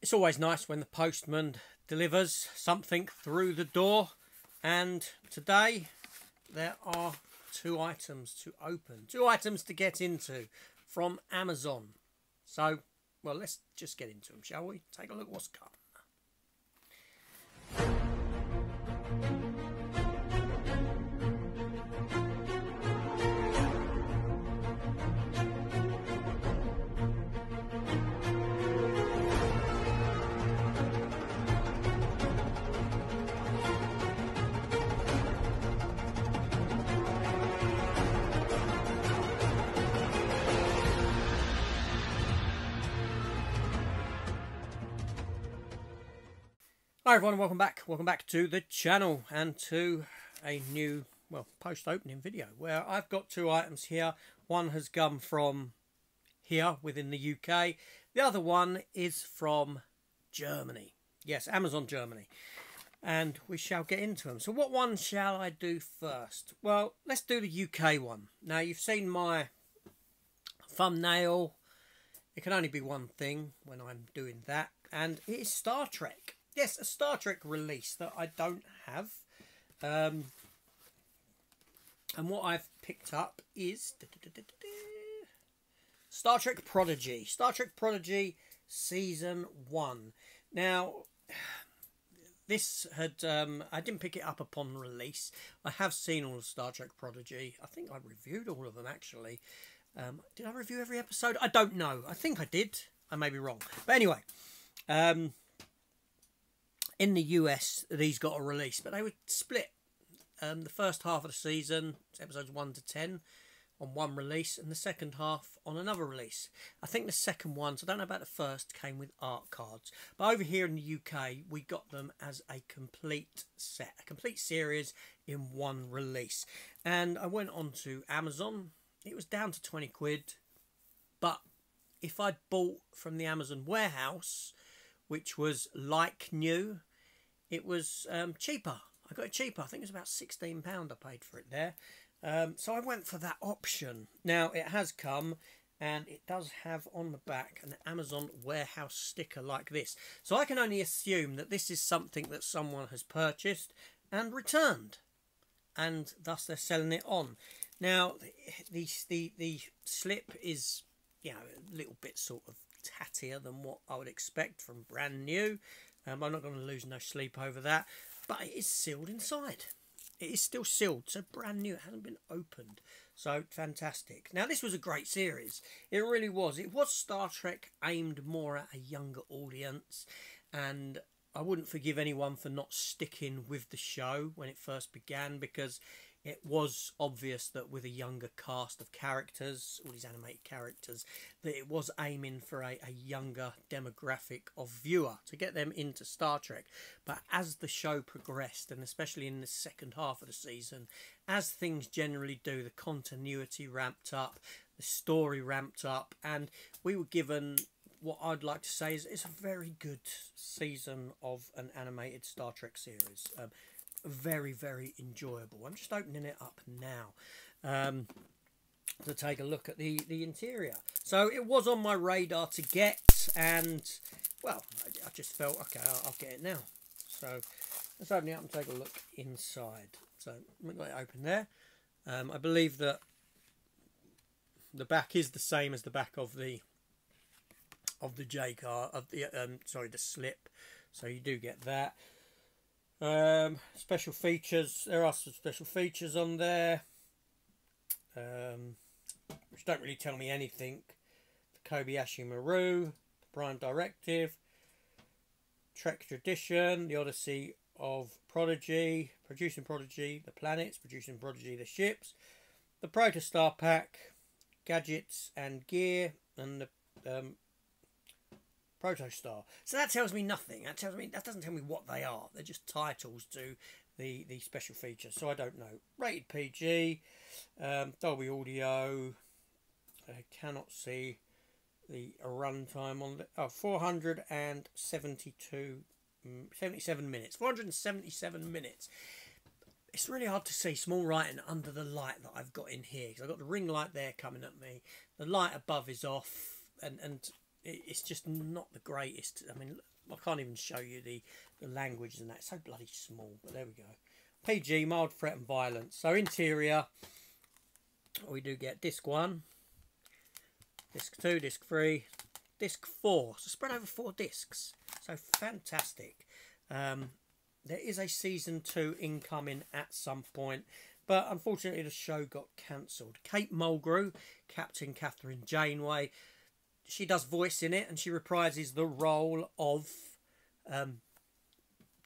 It's always nice when the postman delivers something through the door, and today there are two items to open, two items to get into from Amazon. So, well, let's just get into them, shall we? Take a look what's come. Hi everyone, welcome back. Welcome back to the channel and to a new, well, post-opening video where I've got two items here. One has come from here within the UK. The other one is from Germany. Yes, Amazon Germany. And we shall get into them. So what one shall I do first? Well, let's do the UK one. Now, you've seen my thumbnail. It can only be one thing when I'm doing that. And it is Star Trek. Yes, a Star Trek release that I don't have. And what I've picked up is Star Trek Prodigy. Star Trek Prodigy Season 1. Now, this had... I didn't pick it up upon release. I have seen all of Star Trek Prodigy. I think I reviewed all of them, actually. Did I review every episode? I don't know. I think I did. I may be wrong. But anyway... in the US, these got a release, but they were split. The first half of the season, episodes 1 to 10, on one release, and the second half on another release. I think the second one, so I don't know about the first, came with art cards. But over here in the UK, we got them as a complete set, a complete series in one release. And I went on to Amazon. It was down to 20 quid. But if I'd bought from the Amazon warehouse, which was like new, it was cheaper. I got it cheaper. I think it was about £16 I paid for it there. So I went for that option. Now, it has come, and it does have on the back an Amazon warehouse sticker like this. So I can only assume that this is something that someone has purchased and returned, and thus they're selling it on. Now, the slip is, you know, a little bit sort of tattier than what I would expect from brand new. I'm not going to lose no sleep over that, but it is sealed inside. It is still sealed, so brand new. It hasn't been opened, so fantastic. Now, this was a great series. It really was. It was Star Trek aimed more at a younger audience, and I wouldn't forgive anyone for not sticking with the show when it first began, because it was obvious that with a younger cast of characters, all these animated characters, that it was aiming for a younger demographic of viewer to get them into Star Trek. But as the show progressed, and especially in the second half of the season, as things generally do, the continuity ramped up, the story ramped up, and we were given what I'd like to say is it's a very good season of an animated Star Trek series. Very, very enjoyable. I'm just opening it up now to take a look at the interior. So it was on my radar to get, and well, I just felt, okay, I'll get it now. So let's open it up and take a look inside. So we've got it open there. I believe that the back is the same as the back of the J card, of the sorry, the slip. So you do get that. Special features. There are some special features on there, which don't really tell me anything. The Kobayashi Maru, the Prime Directive, Trek Tradition, the Odyssey of Prodigy, Producing Prodigy, the planets, Producing Prodigy, the ships, the Protostar Pack, gadgets and gear, and the Protostar. So that tells me nothing. That doesn't tell me what they are. They're just titles to the special features. So I don't know. Rated PG, Dolby Audio. I cannot see the runtime on the 77 minutes. 477 minutes. It's really hard to see small writing under the light that I've got in here, because I've got the ring light there coming at me. The light above is off, and it's just not the greatest. I mean, I can't even show you the language and that. It's so bloody small, but there we go. PG, mild threat and violence. So interior, we do get disc 1, disc 2, disc 3, disc 4. So spread over 4 discs. So fantastic. There is a season 2 incoming at some point, but unfortunately the show got cancelled. Kate Mulgrew, Captain Catherine Janeway, she does voice in it, and she reprises the role of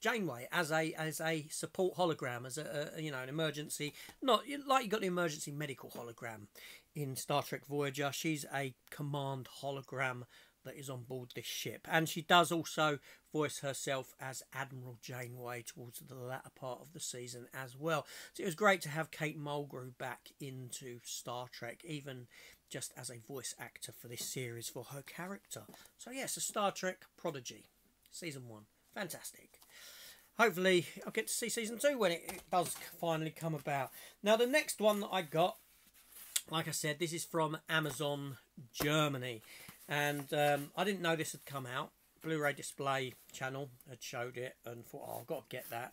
Janeway as a support hologram, as a you know, an emergency, not like you got the emergency medical hologram in Star Trek Voyager. She's a command hologram that is on board this ship, and she does also voice herself as Admiral Janeway towards the latter part of the season as well. So it was great to have Kate Mulgrew back into Star Trek, even just as a voice actor for this series for her character. So yes, a Star Trek prodigy, season 1, fantastic. Hopefully I'll get to see season 2 when it does finally come about. Now the next one that I got, like I said, this is from Amazon Germany. And I didn't know this had come out. Blu-ray Display channel had showed it and thought, oh, I've got to get that.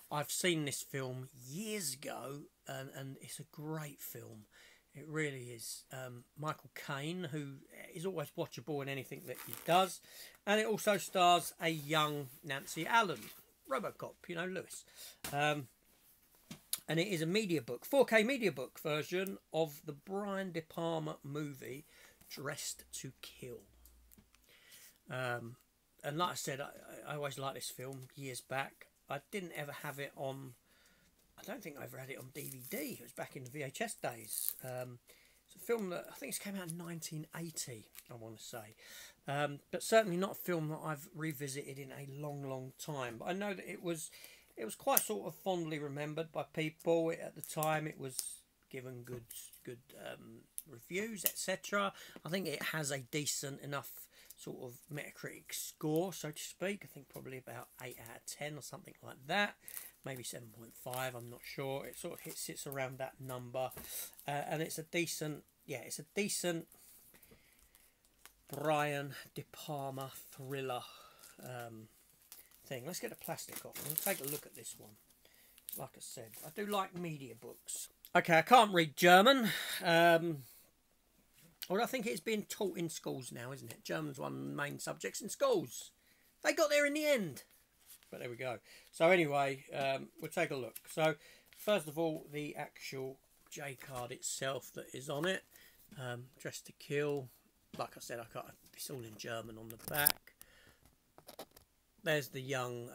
I've seen this film years ago, and it's a great film. It really is. Michael Caine, who is always watchable in anything that he does. And it also stars a young Nancy Allen, Robocop, you know, Lewis. And it is a media book, 4K media book version of the Brian De Palma movie Dressed to Kill. And like I said, I always liked this film years back. I didn't ever have it on, I don't think I ever had it on DVD. It was back in the VHS days. It's a film that I think it came out in 1980, I want to say. But certainly not a film that I've revisited in a long, long time. But I know that it was quite sort of fondly remembered by people. At the time, it was given good reviews, etc. I think it has a decent enough sort of Metacritic score, so to speak. I think probably about 8 out of 10 or something like that. Maybe 7.5, I'm not sure. It sort of sits around that number. And it's a decent, yeah, it's a decent Brian De Palma thriller thing. Let's get the plastic off and take a look at this one. Like I said, I do like media books. Okay, I can't read German. Well, I think it's being taught in schools now, isn't it? German's one of the main subjects in schools. They got there in the end. But there we go. So anyway, we'll take a look. So first of all, the actual J card itself that is on it. Dressed to Kill. Like I said, it's all in German on the back. There's the young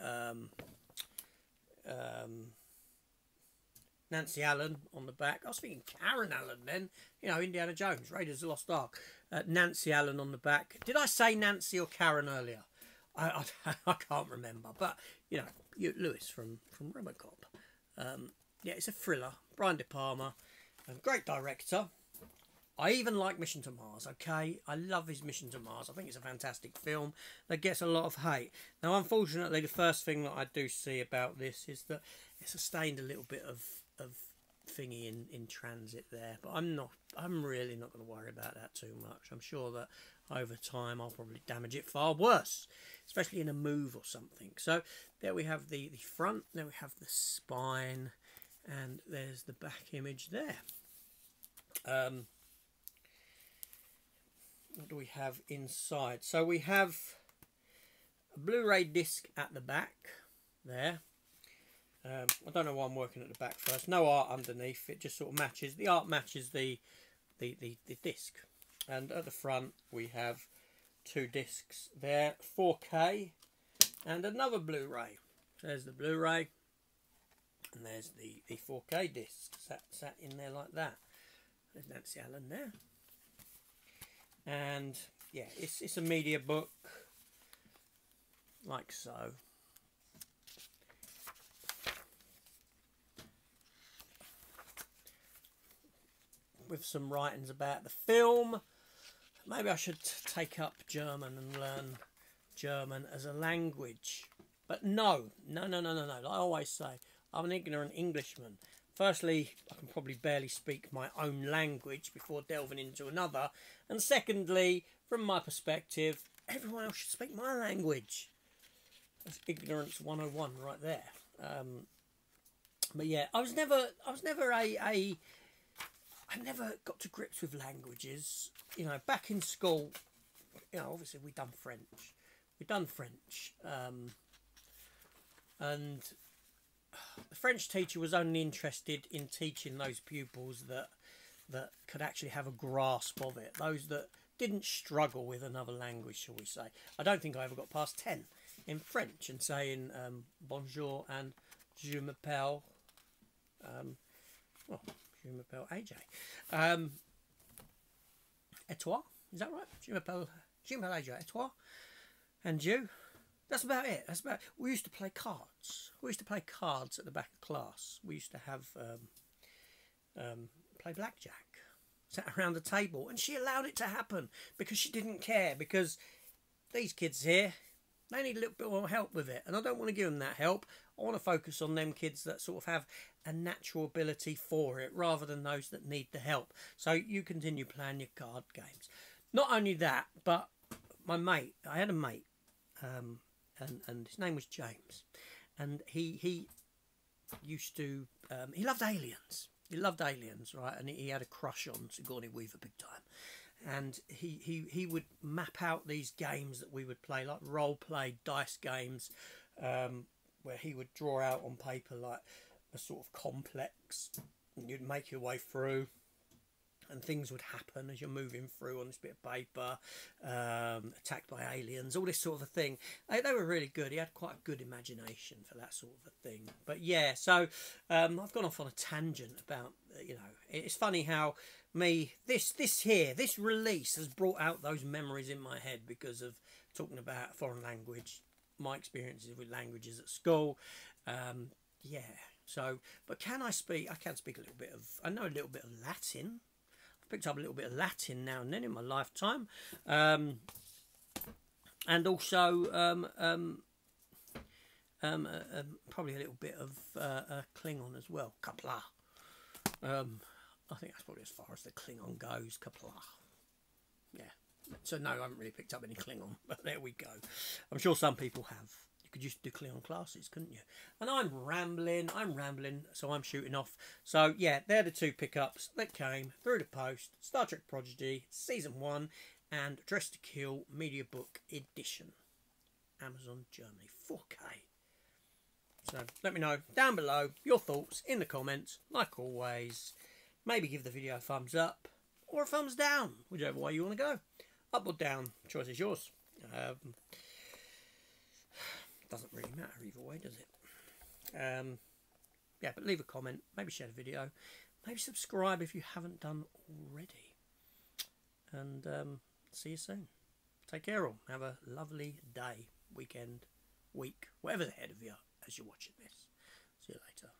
Nancy Allen on the back. I was thinking Karen Allen then. You know, Indiana Jones, Raiders of the Lost Ark. Nancy Allen on the back. Did I say Nancy or Karen earlier? I can't remember. But, you know, Lewis from Robocop. Yeah, it's a thriller. Brian De Palma. Great director. I even like Mission to Mars, okay? I love his Mission to Mars. I think it's a fantastic film that gets a lot of hate. Now, unfortunately, the first thing that I do see about this is that it's sustained a little bit of thingy in transit there. But I'm really not going to worry about that too much. I'm sure that over time I'll probably damage it far worse, especially in a move or something. So there we have the front, there we have the spine, and there's the back image there. What do we have inside? So we have a Blu-ray disc at the back there. I don't know why I'm working at the back first. No art underneath. It just sort of matches. The art matches the disc. And at the front we have 2 discs there, 4K and another Blu-ray. There's the Blu-ray and there's the 4K disc sat in there like that. There's Nancy Allen there. And yeah, it's a media book like so. With some writings about the film. Maybe I should take up German and learn German as a language. But no. Like I always say, I'm an ignorant Englishman. Firstly, I can probably barely speak my own language before delving into another. And secondly, from my perspective, everyone else should speak my language. That's ignorance 101 right there. But yeah, I never got to grips with languages. You know, back in school, you know, obviously we'd done French. And the French teacher was only interested in teaching those pupils that could actually have a grasp of it. Those that didn't struggle with another language, shall we say. I don't think I ever got past 10 in French and saying bonjour and je m'appelle, je m'appelle AJ. Et toi? Is that right? Je m'appelle AJ. Et toi? And you? That's about it. We used to play cards. At the back of class. We used to have play blackjack. Sat around the table, and she allowed it to happen because she didn't care. Because these kids here, they need a little bit more help with it, and I don't want to give them that help. I want to focus on them kids that sort of have a natural ability for it, rather than those that need the help. So you continue playing your card games. Not only that, but I had a mate, and his name was James, and he used to he loved aliens. He loved aliens, right? And he had a crush on Sigourney Weaver big time. And he would map out these games that we would play, like role-play dice games, where he would draw out on paper like a sort of complex, and you'd make your way through, and things would happen as you're moving through on this bit of paper, attacked by aliens, all this sort of a thing. They were really good. He had quite a good imagination for that sort of a thing. But yeah, so I've gone off on a tangent about, you know, it's funny how this release has brought out those memories in my head because of talking about foreign language, my experiences with languages at school. Yeah, so, but can I speak? I can speak a little bit of, I know a little bit of Latin. Picked up a little bit of Latin now and then in my lifetime, and also probably a little bit of Klingon as well. Kapla. I think that's probably as far as the Klingon goes. Kapla. Yeah. So no, I haven't really picked up any Klingon, but there we go. I'm sure some people have. You could just do Klingon classes, couldn't you? And I'm rambling, so I'm shooting off. So yeah, they're the two pickups that came through the post. Star Trek Prodigy Season 1 and Dress to Kill Media Book Edition. Amazon Germany, 4K. So let me know down below your thoughts in the comments, like always. Maybe give the video a thumbs up or a thumbs down, whichever way you want to go. Up or down, choice is yours. Doesn't really matter either way, does it? Yeah, but leave a comment, maybe share the video, maybe subscribe if you haven't done already. And see you soon. Take care all. Have a lovely day, weekend, week, whatever the head of you as you're watching this. See you later.